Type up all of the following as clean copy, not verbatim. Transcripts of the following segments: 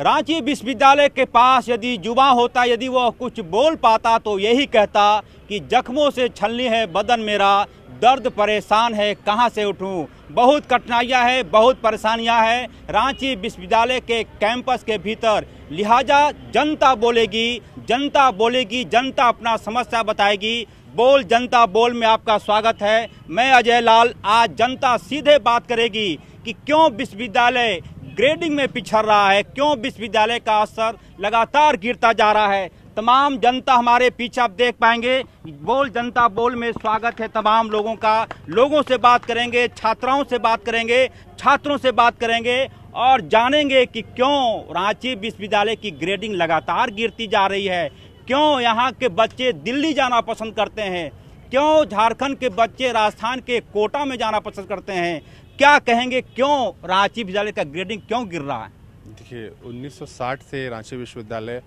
रांची विश्वविद्यालय के पास यदि जुबां होता, यदि वह कुछ बोल पाता तो यही कहता कि जख्मों से छलनी है बदन मेरा, दर्द परेशान है कहां से उठूं। बहुत कठिनाइयां हैं, बहुत परेशानियां हैं रांची विश्वविद्यालय के कैंपस के भीतर। लिहाजा जनता बोलेगी, जनता बोलेगी, जनता अपना समस्या बताएगी। बोल जनता बोल में आपका स्वागत है। मैं अजय लाल। आज जनता सीधे बात करेगी कि क्यों विश्वविद्यालय ग्रेडिंग में पिछड़ रहा है, क्यों विश्वविद्यालय का स्तर लगातार गिरता जा रहा है। तमाम जनता हमारे पीछे आप देख पाएंगे। बोल जनता बोल में स्वागत है तमाम लोगों का। लोगों से बात करेंगे, छात्राओं से बात करेंगे, छात्रों से बात करेंगे और जानेंगे कि क्यों रांची विश्वविद्यालय की ग्रेडिंग लगातार गिरती जा रही है, क्यों यहाँ के बच्चे दिल्ली जाना पसंद करते हैं, क्यों झारखंड के बच्चे राजस्थान के कोटा में जाना पसंद करते हैं। क्या कहेंगे, क्यों रांची विश्वविद्यालय का ग्रेडिंग क्यों गिर रहा है? देखिए, 1960 से रांची विश्वविद्यालय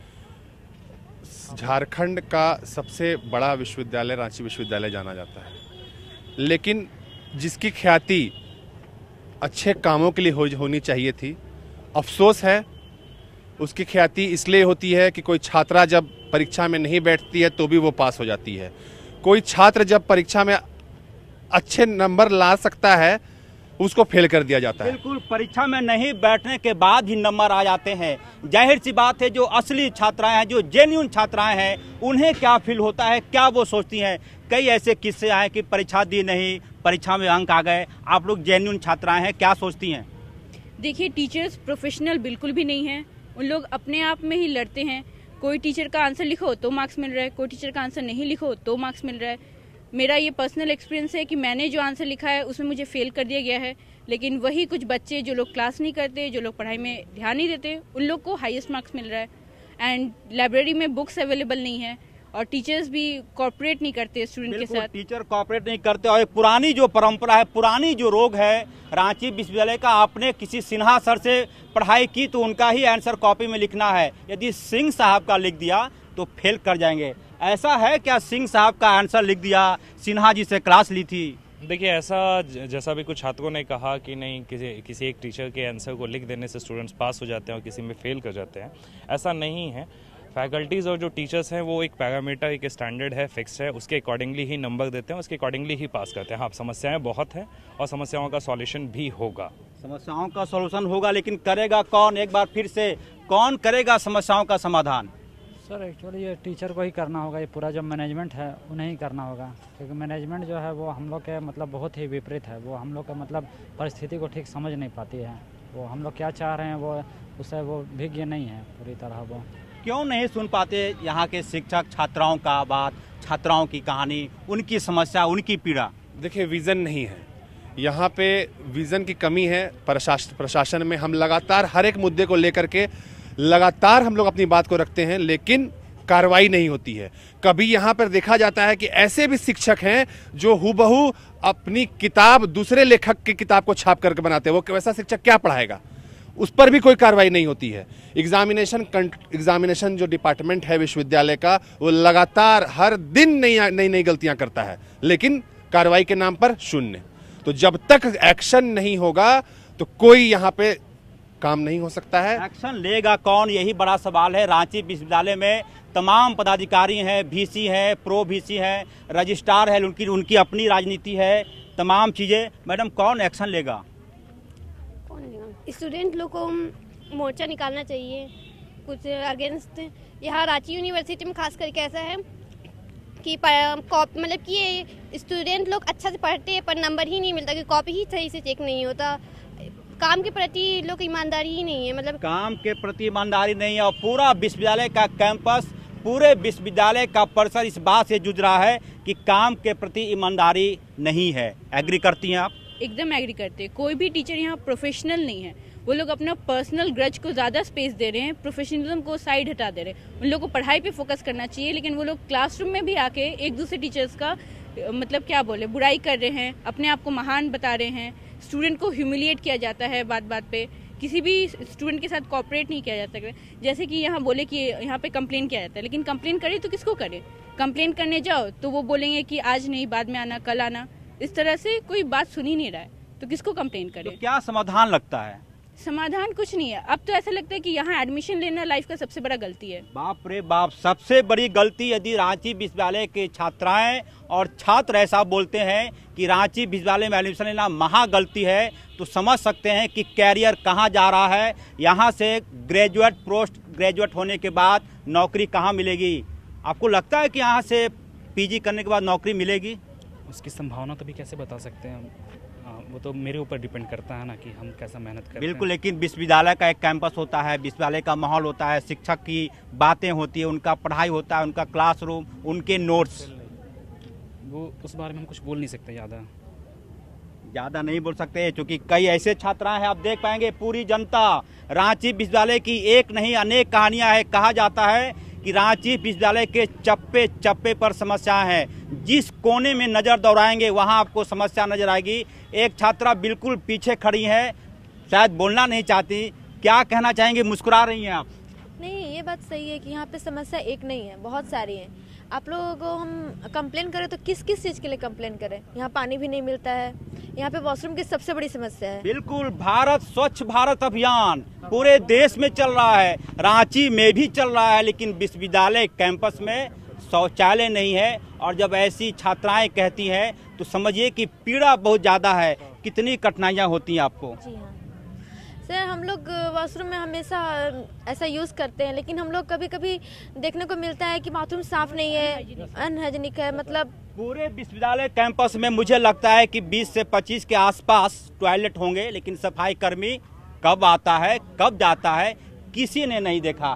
झारखंड का सबसे बड़ा विश्वविद्यालय रांची विश्वविद्यालय जाना जाता है, लेकिन जिसकी ख्याति अच्छे कामों के लिए होनी चाहिए थी, अफसोस है उसकी ख्याति इसलिए होती है कि कोई छात्रा जब परीक्षा में नहीं बैठती है तो भी वो पास हो जाती है। कोई छात्र जब परीक्षा में अच्छे नंबर ला सकता है उसको फेल कर दिया जाता है। बिल्कुल, परीक्षा में नहीं बैठने के बाद ही नंबर आ जाते हैं। जाहिर सी बात है, जो असली छात्राएं हैं, जो जेन्युइन छात्राएं हैं, उन्हें क्या फील होता है, क्या वो सोचती हैं। कई ऐसे किस्से आए कि परीक्षा दी नहीं, परीक्षा में अंक आ गए। आप लोग जेन्युइन छात्राएं हैं, क्या सोचती हैं? देखिए, टीचर्स प्रोफेशनल बिल्कुल भी नहीं हैं। उन लोग अपने आप में ही लड़ते हैं। कोई टीचर का आंसर लिखो तो मार्क्स मिल रहा है, कोई टीचर का आंसर नहीं लिखो तो मार्क्स मिल रहा है। मेरा ये पर्सनल एक्सपीरियंस है कि मैंने जो आंसर लिखा है उसमें मुझे फेल कर दिया गया है, लेकिन वही कुछ बच्चे जो लोग क्लास नहीं करते, जो लोग पढ़ाई में ध्यान नहीं देते, उन लोग को हाईएस्ट मार्क्स मिल रहा है। एंड लाइब्रेरी में बुक्स अवेलेबल नहीं है और टीचर्स भी कोऑपरेट नहीं करते स्टूडेंट के साथ। टीचर कोऑपरेट नहीं करते और पुरानी जो परंपरा है, पुरानी जो रोग है रांची विश्वविद्यालय का, आपने किसी सिन्हा सर से पढ़ाई की तो उनका ही आंसर कॉपी में लिखना है। यदि सिंह साहब का लिख दिया तो फेल कर जाएंगे। ऐसा है क्या? सिंह साहब का आंसर लिख दिया, सिन्हा जी से क्लास ली थी। देखिए, ऐसा जैसा भी कुछ छात्रों ने कहा कि नहीं किसी एक टीचर के आंसर को लिख देने से स्टूडेंट्स पास हो जाते हैं और किसी में फेल कर जाते हैं, ऐसा नहीं है। फैकल्टीज़ और जो टीचर्स हैं वो एक पैरामीटर, एक स्टैंडर्ड है, फिक्स है, उसके अकॉर्डिंगली ही नंबर देते हैं, उसके अकॉर्डिंगली ही पास करते हैं। हाँ, समस्याएं बहुत हैं और समस्याओं का सॉल्यूशन भी होगा। समस्याओं का सॉल्यूशन होगा, लेकिन करेगा कौन? एक बार फिर से, कौन करेगा समस्याओं का समाधान? सर, एक्चुअली ये टीचर को ही करना होगा। ये पूरा जो मैनेजमेंट है उन्हें ही करना होगा, क्योंकि मैनेजमेंट जो है वो हम लोग के मतलब बहुत ही विपरीत है। वो हम लोग के मतलब परिस्थिति को ठीक समझ नहीं पाती है। वो हम लोग क्या चाह रहे हैं वो उससे वो विज्ञ नहीं है पूरी तरह। वो क्यों नहीं सुन पाते यहाँ के शिक्षक छात्राओं का बात, छात्राओं की कहानी, उनकी समस्या, उनकी पीड़ा? देखिए, विज़न नहीं है यहाँ पे, विज़न की कमी है प्रशासन में। हम लगातार हर एक मुद्दे को लेकर के लगातार हम लोग अपनी बात को रखते हैं, लेकिन कार्रवाई नहीं होती है। कभी यहाँ पर देखा जाता है कि ऐसे भी शिक्षक हैं जो हुबहू अपनी किताब दूसरे लेखक की किताब को छाप करके बनाते हैं। वो वैसा शिक्षक क्या पढ़ाएगा? उस पर भी कोई कार्रवाई नहीं होती है। एग्जामिनेशन जो डिपार्टमेंट है विश्वविद्यालय का, वो लगातार हर दिन नई गलतियां करता है, लेकिन कार्रवाई के नाम पर शून्य। तो जब तक एक्शन नहीं होगा तो कोई यहाँ पे काम नहीं हो सकता है। एक्शन लेगा कौन, यही बड़ा सवाल है। रांची विश्वविद्यालय में तमाम पदाधिकारी हैं, वीसी हैं, प्रो वीसी हैं, रजिस्ट्रार है, उनकी अपनी राजनीति है, तमाम चीज़ें। मैडम, कौन एक्शन लेगा? स्टूडेंट लोग को मोर्चा निकालना चाहिए कुछ अगेंस्ट। यहाँ रांची यूनिवर्सिटी में खास करके ऐसा है कि मतलब कि स्टूडेंट लोग अच्छा से पढ़ते हैं पर नंबर ही नहीं मिलता, कि कॉपी ही सही से चेक नहीं होता। काम के प्रति लोग ईमानदारी ही नहीं है, मतलब काम के प्रति ईमानदारी नहीं है। और पूरा विश्वविद्यालय का कैंपस, पूरे विश्वविद्यालय का परिसर इस बात से जूझ रहा है कि काम के प्रति ईमानदारी नहीं है। एग्री करती हैं आप? एकदम एग्री करते हैं। कोई भी टीचर यहाँ प्रोफेशनल नहीं है। वो लोग अपना पर्सनल ग्रज को ज़्यादा स्पेस दे रहे हैं, प्रोफेशनलिज्म को साइड हटा दे रहे हैं। उन लोगों को पढ़ाई पे फोकस करना चाहिए, लेकिन वो लोग क्लासरूम में भी आके एक दूसरे टीचर्स का मतलब क्या बोले, बुराई कर रहे हैं, अपने आप को महान बता रहे हैं। स्टूडेंट को ह्यूमिलिएट किया जाता है बात बात पे, किसी भी स्टूडेंट के साथ कोऑपरेट नहीं किया जाता। जैसे कि यहाँ बोले कि यहाँ पे कंप्लेन किया जाता है, लेकिन कंप्लेन करे तो किसको करे? कंप्लेन करने जाओ तो वो बोलेंगे कि आज नहीं, बाद में आना, कल आना। इस तरह से कोई बात सुन ही नहीं रहा है, तो किसको कंप्लेन करे? तो क्या समाधान लगता है? समाधान कुछ नहीं है। अब तो ऐसा लगता है कि यहाँ एडमिशन लेना लाइफ का सबसे बड़ा गलती है। बाप रे बाप, सबसे बड़ी गलती यदि रांची विश्वविद्यालय के छात्राएं और छात्र ऐसा बोलते हैं कि रांची विश्वविद्यालय में एडमिशन लेना महा गलती है, तो समझ सकते हैं कि कैरियर कहाँ जा रहा है। यहाँ से ग्रेजुएट, पोस्ट ग्रेजुएट होने के बाद नौकरी कहाँ मिलेगी? आपको लगता है कि यहाँ से पीजी करने के बाद नौकरी मिलेगी? उसकी संभावना तो भी कैसे बता सकते हैं, वो तो मेरे ऊपर डिपेंड करता है ना कि हम कैसा मेहनत करते हैं। बिल्कुल, लेकिन विश्वविद्यालय का एक कैंपस होता है, विश्वविद्यालय का माहौल होता है, शिक्षक की बातें होती है, उनका पढ़ाई होता है, उनका क्लासरूम, उनके नोट्स। वो उस बारे में हम कुछ बोल नहीं सकते ज़्यादा नहीं बोल सकते, क्योंकि कई ऐसे छात्राएं हैं, आप देख पाएंगे पूरी जनता रांची विश्वविद्यालय की एक नहीं अनेक कहानियां है। कहा जाता है कि रांची विश्वविद्यालय के चप्पे चप्पे पर समस्याएं हैं, जिस कोने में नज़र दौड़ाएंगे वहां आपको समस्या नजर आएगी। एक छात्रा बिल्कुल पीछे खड़ी है, शायद बोलना नहीं चाहती, क्या कहना चाहेंगे? मुस्कुरा रही हैं आप। नहीं, ये बात सही है कि यहाँ पे समस्या एक नहीं है, बहुत सारी हैं। आप लोगों को हम कंप्लेन करें तो किस किस चीज़ के लिए कंप्लेन करें? यहाँ पानी भी नहीं मिलता है, यहाँ पे वॉशरूम की सबसे बड़ी समस्या है। बिल्कुल, भारत स्वच्छ भारत अभियान पूरे देश में चल रहा है, रांची में भी चल रहा है, लेकिन विश्वविद्यालय कैंपस में शौचालय नहीं है। और जब ऐसी छात्राएं कहती हैं तो समझिए कि पीड़ा बहुत ज़्यादा है। कितनी कठिनाइयाँ होती हैं आपको? जी हाँ सर, हम लोग वॉशरूम में हमेशा ऐसा यूज़ करते हैं, लेकिन हम लोग कभी कभी देखने को मिलता है कि बाथरूम साफ नहीं है, अनहाइजीनिक है। मतलब पूरे विश्वविद्यालय कैंपस में मुझे लगता है कि 20 से 25 के आसपास टॉयलेट होंगे, लेकिन सफाई कर्मी कब आता है कब जाता है किसी ने नहीं देखा।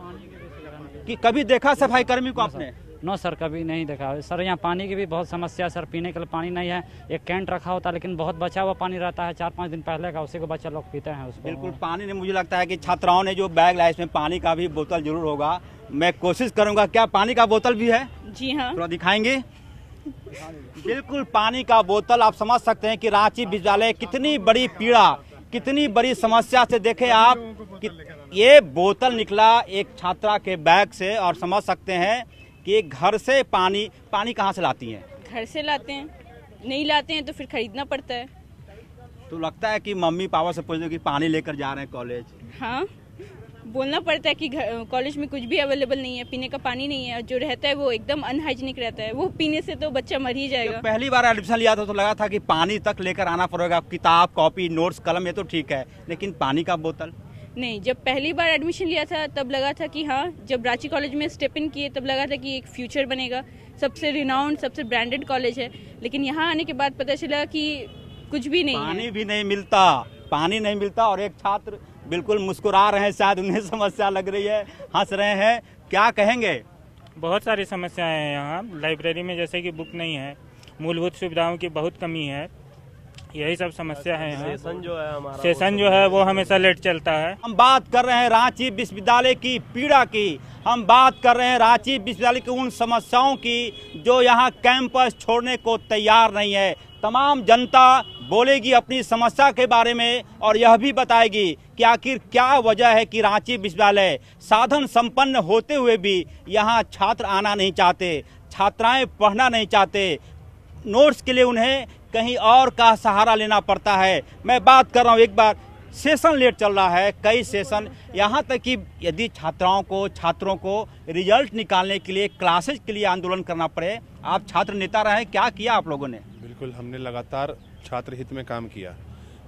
कि कभी देखा सफाई कर्मी को आपने? नो सर, कभी नहीं देखा सर। यहाँ पानी की भी बहुत समस्या है सर, पीने के लिए पानी नहीं है। एक कैंट रखा होता है, लेकिन बहुत बचा हुआ पानी रहता है, 4-5 दिन पहले का, उसी को बच्चा लोग पीते हैं उसको। बिल्कुल, पानी नहीं, मुझे लगता है कि छात्राओं ने जो बैग लाया इसमें पानी का भी बोतल जरूर होगा। मैं कोशिश करूंगा, क्या पानी का बोतल भी है? जी हाँ, थोड़ा दिखाएंगे। बिल्कुल, पानी का बोतल। आप समझ सकते हैं कि रांची विश्वविद्यालय कितनी बड़ी पीड़ा, कितनी बड़ी समस्या से देखे आप कि ये बोतल निकला एक छात्रा के बैग से, और समझ सकते हैं कि घर से पानी कहाँ से लाती हैं? घर से लाते हैं, नहीं लाते हैं तो फिर खरीदना पड़ता है। तो लगता है कि मम्मी पापा से पूछ दो कि पानी लेकर जा रहे हैं कॉलेज। हाँ, बोलना पड़ता है कि कॉलेज में कुछ भी अवेलेबल नहीं है, पीने का पानी नहीं है, जो रहता है वो एकदम अनहाइजीनिक रहता है, वो पीने से तो बच्चा मर ही जाएगा। पहली बार एडमिशन लिया था तो लगा था कि पानी तक लेकर आना पड़ेगा, किताब कॉपी नोट्स कलम ये तो ठीक है, लेकिन पानी का बोतल नहीं। जब पहली बार एडमिशन लिया था तब लगा था कि हाँ, जब रांची कॉलेज में स्टेप इन किए तब लगा था कि एक फ्यूचर बनेगा, सबसे रिनाउंड सबसे ब्रांडेड कॉलेज है। लेकिन यहाँ आने के बाद पता चला कि कुछ भी नहीं है, पानी भी नहीं मिलता, पानी नहीं मिलता। और एक छात्र बिल्कुल मुस्कुरा रहे हैं, शायद उन्हें समस्या लग रही है, हंस रहे हैं, क्या कहेंगे? बहुत सारी समस्याएं हैं यहाँ। लाइब्रेरी में जैसे कि बुक नहीं है, मूलभूत सुविधाओं की बहुत कमी है, यही सब समस्या है। सेशन जो है वो हमेशा लेट चलता है। हम बात कर रहे हैं रांची विश्वविद्यालय की पीड़ा की, हम बात कर रहे हैं रांची विश्वविद्यालय की उन समस्याओं की जो यहाँ कैंपस छोड़ने को तैयार नहीं है। तमाम जनता बोलेगी अपनी समस्या के बारे में और यह भी बताएगी कि आखिर क्या वजह है कि रांची विश्वविद्यालय साधन संपन्न होते हुए भी यहाँ छात्र आना नहीं चाहते, छात्राएं पढ़ना नहीं चाहते, नोट्स के लिए उन्हें कहीं और का सहारा लेना पड़ता है। मैं बात कर रहा हूँ, एक बार सेशन लेट चल रहा है, कई सेशन, यहाँ तक कि यदि छात्रों को रिजल्ट निकालने के लिए क्लासेज के लिए आंदोलन करना पड़े। आप छात्र नेता रहे, क्या किया आप लोगों ने? बिल्कुल, हमने लगातार छात्र हित में काम किया।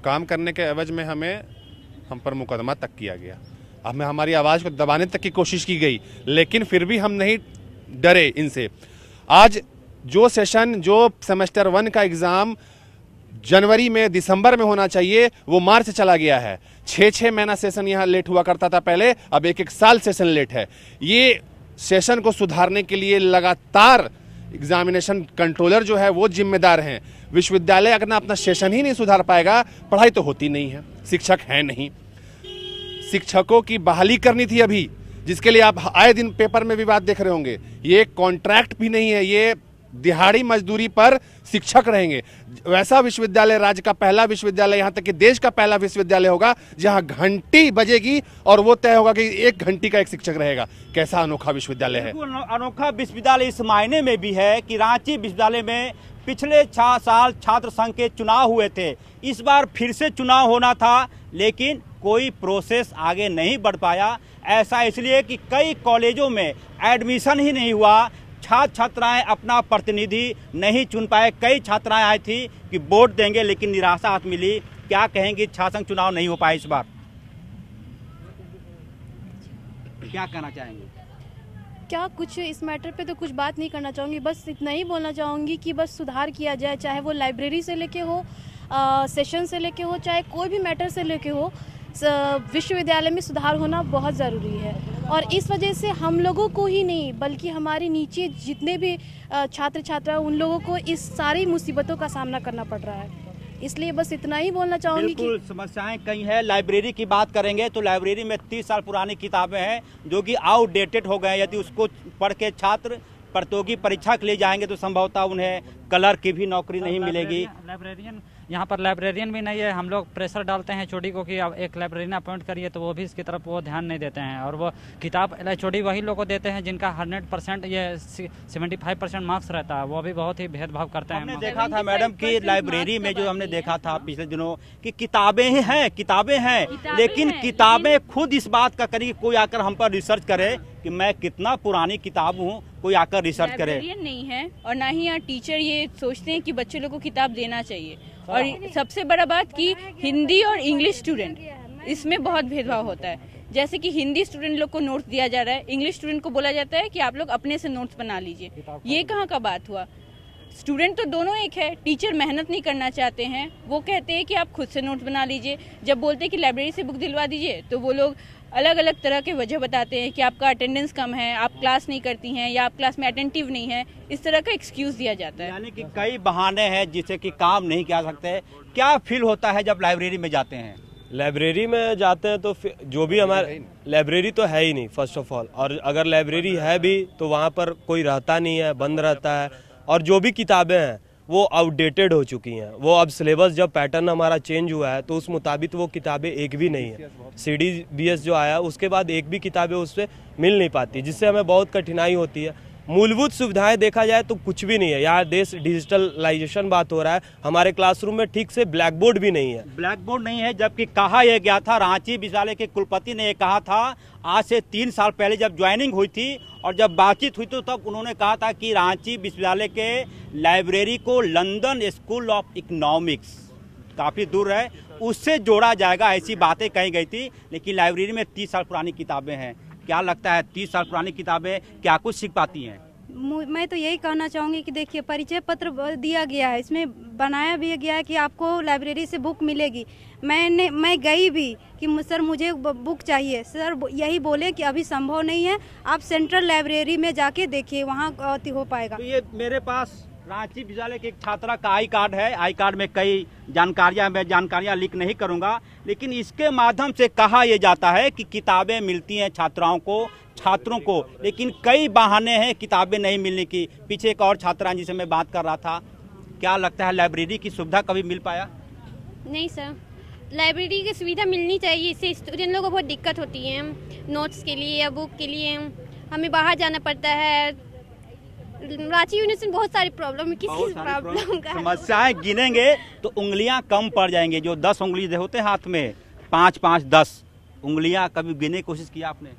काम करने के एवज में हम पर मुकदमा तक किया गया, हमें हमारी आवाज़ को दबाने तक की कोशिश की गई, लेकिन फिर भी हम नहीं डरे इनसे। आज जो सेशन, जो सेमेस्टर 1 का एग्ज़ाम जनवरी में दिसंबर में होना चाहिए, वो मार्च चला गया है। 6-6 महीना सेशन यहाँ लेट हुआ करता था पहले, अब 1-1 साल सेशन लेट है। ये सेशन को सुधारने के लिए लगातार एग्जामिनेशन कंट्रोलर जो है वो जिम्मेदार हैं। विश्वविद्यालय अगर अपना सेशन ही नहीं सुधार पाएगा, पढ़ाई तो होती नहीं है, शिक्षक है नहीं। शिक्षकों की बहाली करनी थी अभी, जिसके लिए आप आए दिन पेपर में भी बात देख रहे होंगे। ये कॉन्ट्रैक्ट भी नहीं है, ये दिहाड़ी मजदूरी पर शिक्षक रहेंगे। वैसा विश्वविद्यालय, राज्य का पहला विश्वविद्यालय, यहाँ तक कि देश का पहला विश्वविद्यालय होगा जहाँ घंटी बजेगी और वो तय होगा कि 1 घंटी का एक शिक्षक रहेगा। कैसा अनोखा विश्वविद्यालय है। अनोखा विश्वविद्यालय इस मायने में भी है कि रांची विश्वविद्यालय में पिछले 6 साल छात्र संघ के चुनाव हुए थे, इस बार फिर से चुनाव होना था, लेकिन कोई प्रोसेस आगे नहीं बढ़ पाया। ऐसा इसलिए कि कई कॉलेजों में एडमिशन ही नहीं हुआ, छात्र छात्राएं अपना प्रतिनिधि नहीं चुन पाए। कई छात्राएं आई थी कि वोट देंगे लेकिन निराशा हाथ मिली। क्या कहेंगे, छात्र संघ चुनाव नहीं हो पाए इस बार, क्या कहना चाहेंगे? क्या कुछ इस मैटर पे तो कुछ बात नहीं करना चाहूँगी, बस इतना ही बोलना चाहूँगी कि बस सुधार किया जाए, चाहे वो लाइब्रेरी से लेके हो, सेशन से लेके हो, चाहे कोई भी मैटर से लेके हो। विश्वविद्यालय में सुधार होना बहुत ज़रूरी है और इस वजह से हम लोगों को ही नहीं बल्कि हमारे नीचे जितने भी छात्र छात्रा उन लोगों को इस सारी मुसीबतों का सामना करना पड़ रहा है। इसलिए बस इतना ही बोलना चाहूँगी कि समस्याएं कई है। लाइब्रेरी की बात करेंगे तो लाइब्रेरी में 30 साल पुरानी किताबें हैं जो कि आउटडेटेड हो गए। यदि उसको पढ़ के छात्र प्रतियोगी परीक्षा के लिए जाएंगे तो संभवतः उन्हें कलर की भी नौकरी नहीं मिलेगी। लाइब्रेरियन यहाँ पर लाइब्रेरियन भी नहीं है। हम लोग प्रेशर डालते हैं एचओडी को कि अब एक लाइब्रेरियन अपॉइंट करिए, तो वो भी इसकी तरफ वो ध्यान नहीं देते हैं और वो किताब एचओडी वही लोग को देते हैं जिनका 100% ये 75% मार्क्स रहता है। वो भी बहुत ही भेदभाव करते हैं। हमने देखा था मैडम कि लाइब्रेरी में जो हमने देखा था पिछले दिनों कि किताबें हैं लेकिन किताबें खुद इस बात का करी कोई आकर हम पर रिसर्च करे कि मैं कितना पुरानी किताब हूँ, कोई आकर रिसर्च करे। नहीं है और ना ही यहाँ टीचर ये सोचते हैं कि बच्चे लोग को किताब देना चाहिए। और सबसे बड़ा बात कि हिंदी और इंग्लिश स्टूडेंट, इसमें बहुत भेदभाव होता है। जैसे कि हिंदी स्टूडेंट लोग को नोट्स दिया जा रहा है, इंग्लिश स्टूडेंट को बोला जाता है कि आप लोग अपने से नोट्स बना लीजिए। ये कहाँ का बात हुआ? स्टूडेंट तो दोनों एक है। टीचर मेहनत नहीं करना चाहते हैं, वो कहते हैं कि आप खुद से नोट्स बना लीजिए। जब बोलते हैं कि लाइब्रेरी से बुक दिलवा दीजिए तो वो लोग अलग अलग तरह के वजह बताते हैं कि आपका अटेंडेंस कम है, आप क्लास नहीं करती हैं या आप क्लास में अटेंटिव नहीं है। इस तरह का एक्सक्यूज दिया जाता है। यानी कि कई बहाने हैं जिससे कि काम नहीं किया सकते। क्या फील होता है जब लाइब्रेरी में जाते हैं? लाइब्रेरी में जाते हैं तो जो भी हमारे लाइब्रेरी तो है ही नहीं फर्स्ट ऑफ ऑल, और अगर लाइब्रेरी है भी तो वहाँ पर कोई रहता नहीं है, बंद रहता है। और जो भी किताबें हैं वो आउटडेटेड हो चुकी हैं। वो अब सिलेबस जब पैटर्न हमारा चेंज हुआ है तो उस मुताबिक वो किताबें एक भी नहीं है। CDBS जो आया उसके बाद एक भी किताबें उससे मिल नहीं पाती, जिससे हमें बहुत कठिनाई होती है। मूलभूत सुविधाएं देखा जाए तो कुछ भी नहीं है। यहाँ देश डिजिटलाइजेशन बात हो रहा है, हमारे क्लासरूम में ठीक से ब्लैक बोर्ड भी नहीं है। ब्लैक बोर्ड नहीं है, जबकि कहा यह गया था, रांची विश्वविद्यालय के कुलपति ने यह कहा था आज से 3 साल पहले जब ज्वाइनिंग हुई थी और जब बातचीत हुई तो तब उन्होंने कहा था कि रांची विश्वविद्यालय के लाइब्रेरी को लंदन स्कूल ऑफ इकोनॉमिक्स, काफ़ी दूर है, उससे जोड़ा जाएगा। ऐसी बातें कही गई थी। लेकिन लाइब्रेरी में 30 साल पुरानी किताबें हैं। क्या लगता है 30 साल पुरानी किताबें क्या कुछ सीख पाती हैं? मैं तो यही कहना चाहूँगी कि देखिए, परिचय पत्र दिया गया है, इसमें बनाया भी गया है कि आपको लाइब्रेरी से बुक मिलेगी। मैं गई भी कि सर मुझे बुक चाहिए, सर यही बोले कि अभी संभव नहीं है, आप सेंट्रल लाइब्रेरी में जाके देखिए, वहाँ हो पाएगा। तो ये मेरे पास रांची विश्वविद्यालय के एक छात्रा का आई कार्ड है। आई कार्ड में कई जानकारियां लिख नहीं करूंगा, लेकिन इसके माध्यम से कहा यह जाता है कि किताबें मिलती हैं छात्रों को, लेकिन कई बहाने हैं किताबें नहीं मिलने की। पीछे एक और छात्रा जिसे मैं बात कर रहा था, क्या लगता है लाइब्रेरी की सुविधा कभी मिल पाया? नहीं सर, लाइब्रेरी की सुविधा मिलनी चाहिए। इससे स्टूडेंट लोगों को बहुत दिक्कत होती है, नोट्स के लिए या बुक के लिए हमें बाहर जाना पड़ता है। रांची यूनिवर्सिटी में बहुत सारी प्रॉब्लम है, किसी प्रॉब्लम का समस्याएं गिनेंगे तो उंगलियां कम पड़ जाएंगे। जो 10 उंगली होते हैं हाथ में, 5-5, 10 उंगलियां, कभी गिनने की कोशिश किया आपने?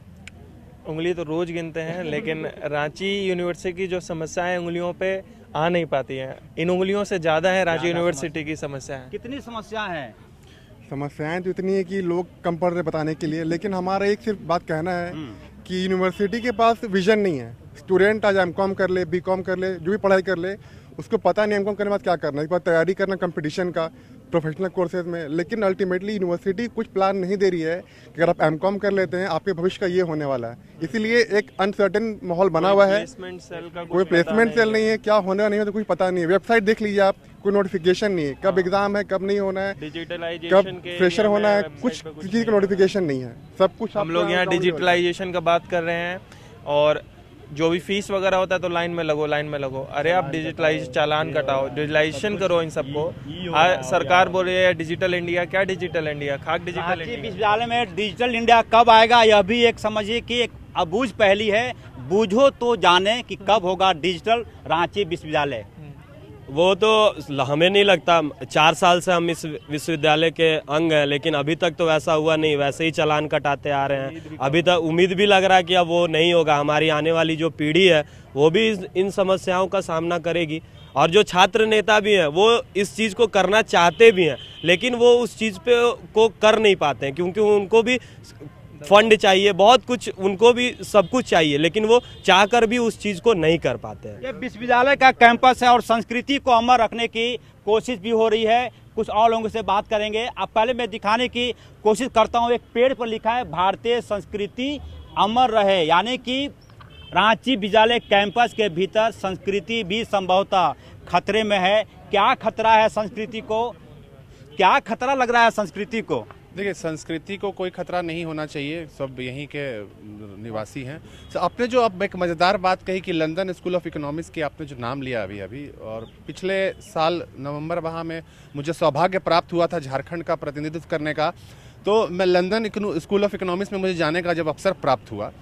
उंगली तो रोज गिनते हैं, लेकिन रांची यूनिवर्सिटी की जो समस्याएं उंगलियों पे आ नहीं पाती हैं, इन उंगलियों से ज्यादा है रांची यूनिवर्सिटी की समस्याएं। कितनी समस्या है? समस्याएं तो इतनी है कि लोग कम पढ़ रहे बताने के लिए, लेकिन हमारा एक सिर्फ बात कहना है कि यूनिवर्सिटी के पास विजन नहीं है। स्टूडेंट आज M.Com कर ले, B.Com कर ले, जो भी पढ़ाई कर ले, उसको पता नहीं M.Com करने के बाद क्या करना है। इसके बाद तैयारी करना कंपटीशन का, प्रोफेशनल कोर्सेज में, लेकिन अल्टीमेटली यूनिवर्सिटी कुछ प्लान नहीं दे रही है कि अगर आप M.Com कर लेते हैं आपके भविष्य का ये होने वाला है। इसीलिए एक अनसर्टेन माहौल बना हुआ है। कोई प्लेसमेंट सेल नहीं है, क्या होने नहीं है तो कुछ पता नहीं है। वेबसाइट देख लीजिए आप, कोई नोटिफिकेशन नहीं है, कब एग्जाम है, कब नहीं होना है, कब फ्रेशर होना है, कुछ चीज़ का नोटिफिकेशन नहीं है। सब कुछ हम लोग यहाँ डिजिटलाइजेशन का बात कर रहे हैं और जो भी फीस वगैरह होता है तो लाइन में लगो। अरे आप डिजिटलाइज चालान कटाओ, डिजिटलाइजेशन करो इन सबको। सरकार बोल रही है डिजिटल इंडिया, क्या डिजिटल इंडिया? खाक डिजिटल इंडिया। विश्वविद्यालय में डिजिटल इंडिया कब आएगा, यह भी एक समझिए कि एक अबूझ पहेली है। बूझो तो जाने कि कब होगा डिजिटल रांची विश्वविद्यालय। वो तो हमें नहीं लगता, 4 साल से हम इस विश्वविद्यालय के अंग हैं, लेकिन अभी तक तो वैसा हुआ नहीं, वैसे ही चालान कटाते आ रहे हैं। अभी तक उम्मीद भी लग रहा है कि अब वो नहीं होगा। हमारी आने वाली जो पीढ़ी है वो भी इन समस्याओं का सामना करेगी, और जो छात्र नेता भी हैं वो इस चीज़ को करना चाहते भी हैं, लेकिन वो उस चीज़ पे को कर नहीं पाते हैं, क्योंकि उनको भी फंड चाहिए, बहुत कुछ उनको भी सब कुछ चाहिए, लेकिन वो चाहकर भी उस चीज़ को नहीं कर पाते हैं। ये विश्वविद्यालय का कैंपस है और संस्कृति को अमर रखने की कोशिश भी हो रही है। कुछ और लोगों से बात करेंगे। अब पहले मैं दिखाने की कोशिश करता हूँ, एक पेड़ पर लिखा है भारतीय संस्कृति अमर रहे, यानी कि रांची विद्यालय कैंपस के भीतर संस्कृति भी संभवतः खतरे में है। क्या खतरा है संस्कृति को, क्या खतरा लग रहा है संस्कृति को? देखिए, संस्कृति को कोई खतरा नहीं होना चाहिए, सब यहीं के निवासी हैं। तो आपने जो अब एक मज़ेदार बात कही कि लंदन स्कूल ऑफ इकोनॉमिक्स की आपने जो नाम लिया अभी, और पिछले साल नवंबर माह में मुझे सौभाग्य प्राप्त हुआ था झारखंड का प्रतिनिधित्व करने का, तो मैं लंदन स्कूल ऑफ इकोनॉमिक्स में मुझे जाने का जब अवसर प्राप्त हुआ,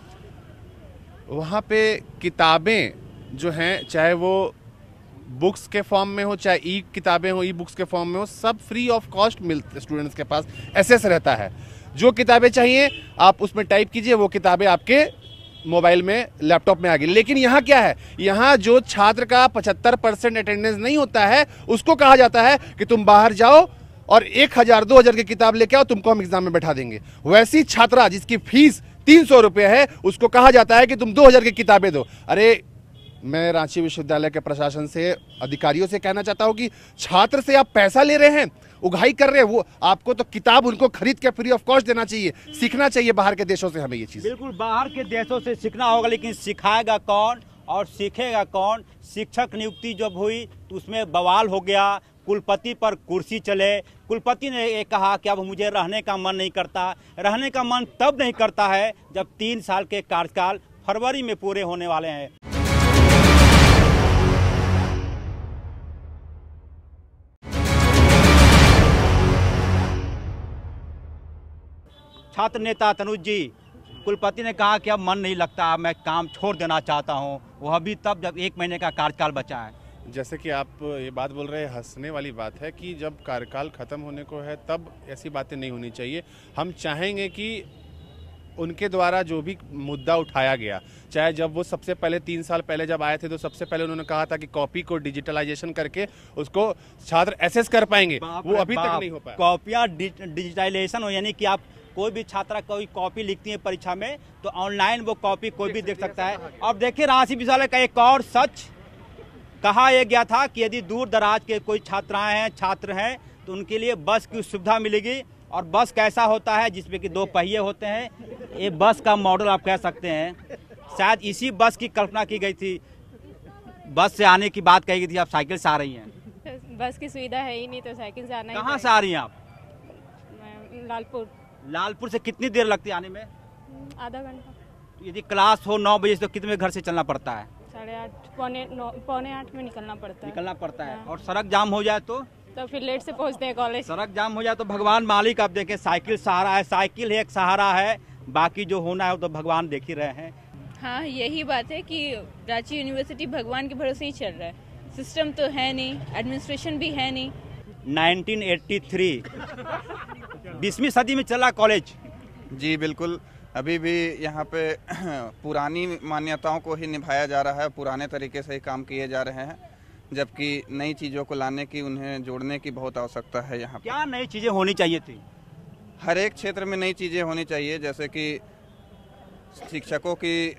वहाँ पे किताबें जो हैं, चाहे वो बुक्स के फॉर्म में हो, चाहे ई किताबें हो, ई बुक्स के फॉर्म में हो, सब फ्री ऑफ कॉस्ट मिलते स्टूडेंट्स के पास। एसेस रहता है, जो किताबें चाहिए आप उसमें टाइप कीजिए, वो किताबें आपके मोबाइल में, लैपटॉप में आ गई। लेकिन यहाँ क्या है, यहाँ जो छात्र का 75% अटेंडेंस नहीं होता है, उसको कहा जाता है कि तुम बाहर जाओ और 1000-2000 की किताब लेके आओ, तुमको हम एग्जाम में बैठा देंगे। वैसी छात्रा जिसकी फीस 300 रुपये है, उसको कहा जाता है कि तुम 2000 की किताबें दो। अरे, मैं रांची विश्वविद्यालय के प्रशासन से, अधिकारियों से कहना चाहता हूं कि छात्र से आप पैसा ले रहे हैं, उगाही कर रहे हैं, वो आपको तो किताब उनको खरीद के फ्री ऑफ कॉस्ट देना चाहिए। सीखना चाहिए बाहर के देशों से हमें ये चीज़। बिल्कुल, बाहर के देशों से सीखना होगा, लेकिन सिखाएगा कौन और सीखेगा कौन? शिक्षक नियुक्ति जब हुई तो उसमें बवाल हो गया, कुलपति पर कुर्सी चले। कुलपति ने ये कहा कि अब मुझे रहने का मन नहीं करता। रहने का मन तब नहीं करता है जब 3 साल के कार्यकाल फरवरी में पूरे होने वाले हैं। छात्र नेता तनुज जी, कुलपति ने कहा कि अब मन नहीं लगता, मैं काम छोड़ देना चाहता हूं। वो अभी तब जब 1 महीने का कार्यकाल बचा है। जैसे कि आप ये बात बोल रहे हैं, हंसने वाली बात है कि जब कार्यकाल खत्म होने को है तब ऐसी बातें नहीं होनी चाहिए। हम चाहेंगे कि उनके द्वारा जो भी मुद्दा उठाया गया, चाहे जब वो सबसे पहले 3 साल पहले जब आए थे तो सबसे पहले उन्होंने कहा था कि कॉपी को डिजिटलाइजेशन करके उसको छात्र एसेस कर पाएंगे, वो अभी तक नहीं हो पाया। कॉपियाँ डिजिटलाइजेशन हो, यानी कि आप कोई भी छात्रा कोई कॉपी लिखती है परीक्षा में तो ऑनलाइन वो कॉपी कोई भी देख सकता है। अब देखिए, रांची विश्वविद्यालय का एक और सच कहा यह गया था कि यदि दूर दराज के कोई छात्राएं हैं, छात्र हैं, तो उनके लिए बस की सुविधा मिलेगी। और बस कैसा होता है, जिसमें कि 2 पहिए होते हैं। ये बस का मॉडल आप कह सकते हैं। शायद इसी बस की कल्पना की गई थी, बस से आने की बात कही गई थी। आप साइकिल से आ रही हैं? बस की सुविधा है ही नहीं तो साइकिल से आना। कहाँ से आ रही हैं आप? लालपुर। लालपुर से कितनी देर लगती है आने में? आधा घंटा। यदि क्लास हो 9 बजे तो कितने घर से चलना पड़ता है? 8:30 पौने 8 में निकलना पड़ता है। और सड़क जाम हो जाए तो फिर लेट से पहुंचते हैं कॉलेज। सड़क जाम हो जाए तो भगवान मालिक, आप देखें, साइकिल सहारा है, साइकिल एक सहारा है, बाकी जो होना है वो तो भगवान देख ही रहे हैं। हाँ, यही बात है कि रांची यूनिवर्सिटी भगवान के भरोसे ही चल रहा है। सिस्टम तो है नहीं, एडमिनिस्ट्रेशन भी है नहीं। 1983 20वीं सदी में चला कॉलेज। जी बिल्कुल, अभी भी यहाँ पे पुरानी मान्यताओं को ही निभाया जा रहा है, पुराने तरीके से ही काम किए जा रहे हैं, जबकि नई चीज़ों को लाने की, उन्हें जोड़ने की बहुत आवश्यकता है। यहाँ पे क्या नई चीज़ें होनी चाहिए थी? हर एक क्षेत्र में नई चीज़ें होनी चाहिए, जैसे कि शिक्षकों की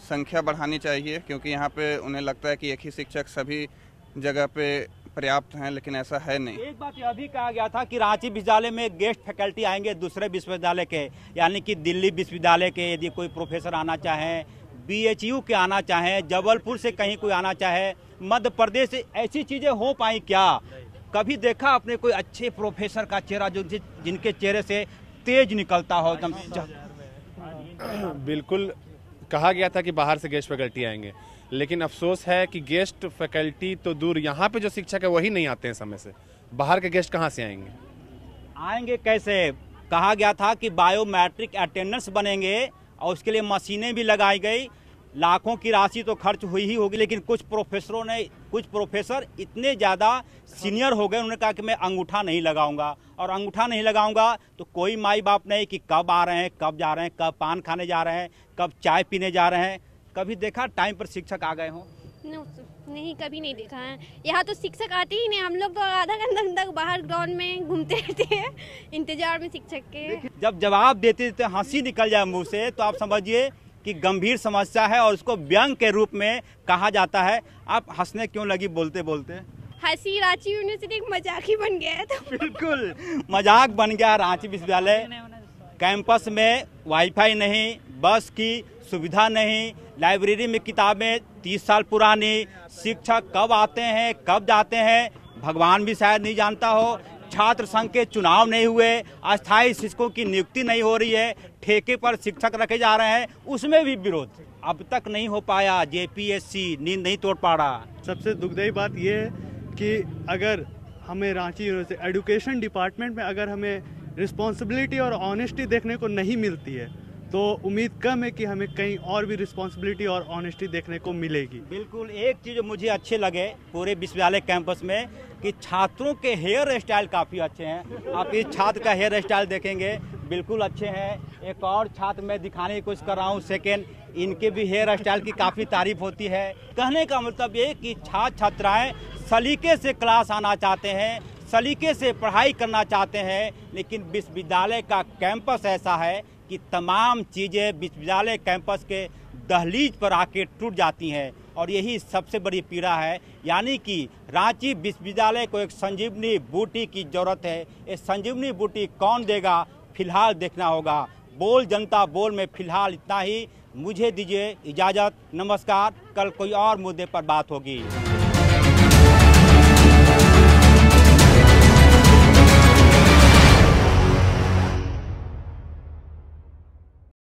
संख्या बढ़ानी चाहिए, क्योंकि यहाँ पे उन्हें लगता है कि एक ही शिक्षक सभी जगह पे पर्याप्त हैं, लेकिन ऐसा है नहीं। एक बात यह भी कहा गया था कि रांची विश्वविद्यालय में गेस्ट फैकल्टी आएंगे दूसरे विश्वविद्यालय के, यानी कि दिल्ली विश्वविद्यालय के यदि कोई प्रोफेसर आना चाहें, BHU के आना चाहें, जबलपुर से कहीं कोई आना चाहे, मध्य प्रदेश से, ऐसी चीज़ें हो पाई क्या? कभी देखा आपने कोई अच्छे प्रोफेसर का चेहरा जो जिनके चेहरे से तेज निकलता हो एकदम? बिल्कुल, कहा गया था कि बाहर से गेस्ट फैकल्टी आएंगे, लेकिन अफसोस है कि गेस्ट फैकल्टी तो दूर, यहाँ पे जो शिक्षक है वही नहीं आते हैं समय से। बाहर के गेस्ट कहाँ से आएंगे? आएंगे कैसे? कहा गया था कि बायोमेट्रिक अटेंडेंस बनेंगे और उसके लिए मशीनें भी लगाई गई। लाखों की राशि तो खर्च हुई ही होगी, लेकिन कुछ प्रोफेसरों ने कुछ प्रोफेसर इतने ज़्यादा सीनियर हो गए, उन्होंने कहा कि मैं अंगूठा नहीं लगाऊंगा, और अंगूठा नहीं लगाऊंगा तो कोई माई बाप नहीं कि कब आ रहे हैं, कब जा रहे हैं, कब पान खाने जा रहे हैं, कब चाय पीने जा रहे हैं। कभी देखा टाइम पर शिक्षक आ गए हों? नहीं, कभी नहीं देखा है। यहाँ तो शिक्षक आते ही नहीं, हम लोग तो आधा घंटा तक बाहर ग्राउंड में घूमते रहते हैं इंतजार में शिक्षक के। जब जवाब देते देते हंसी निकल जाए मुंह से तो आप समझिए कि गंभीर समस्या है और उसको व्यंग के रूप में कहा जाता है। आप हंसने क्यों लगी बोलते बोलते? हंसी रांची यूनिवर्सिटी एक मजाक ही बन गया है। तो बिल्कुल मजाक बन गया रांची विश्वविद्यालय। कैंपस में वाईफाई नहीं, बस की सुविधा नहीं, लाइब्रेरी में किताबें 30 साल पुरानी, शिक्षक कब आते हैं कब जाते हैं भगवान भी शायद नहीं जानता हो, छात्र संघ के चुनाव नहीं हुए, अस्थायी शिक्षकों की नियुक्ति नहीं हो रही है, ठेके पर शिक्षक रखे जा रहे हैं, उसमें भी विरोध अब तक नहीं हो पाया। जेपीएससी नींद नहीं तोड़ पा रहा। सबसे दुखदायी बात यह है कि अगर हमें रांची यूनिवर्सिटी एजुकेशन डिपार्टमेंट में अगर हमें रिस्पॉन्सिबिलिटी और ऑनेस्टी देखने को नहीं मिलती है तो उम्मीद कम है कि हमें कहीं और भी रिस्पॉन्सिबिलिटी और ऑनेस्टी देखने को मिलेगी। बिल्कुल। एक चीज़ मुझे अच्छे लगे पूरे विश्वविद्यालय कैंपस में कि छात्रों के हेयर स्टाइल काफ़ी अच्छे हैं। आप इस छात्र का हेयर स्टाइल देखेंगे, बिल्कुल अच्छे हैं। एक और छात्र मैं दिखाने की कोशिश कर रहा हूँ, सेकेंड, इनके भी हेयर स्टाइल की काफ़ी तारीफ होती है। कहने का मतलब ये कि छात्र छात्राएँ सलीके से क्लास आना चाहते हैं, सलीके से पढ़ाई करना चाहते हैं, लेकिन विश्वविद्यालय का कैंपस ऐसा है कि तमाम चीज़ें विश्वविद्यालय कैंपस के दहलीज पर आके टूट जाती हैं, और यही सबसे बड़ी पीड़ा है। यानी कि रांची विश्वविद्यालय को एक संजीवनी बूटी की ज़रूरत है। ये संजीवनी बूटी कौन देगा, फिलहाल देखना होगा। बोल जनता बोल में फिलहाल इतना ही। मुझे दीजिए इजाज़त, नमस्कार। कल कोई और मुद्दे पर बात होगी।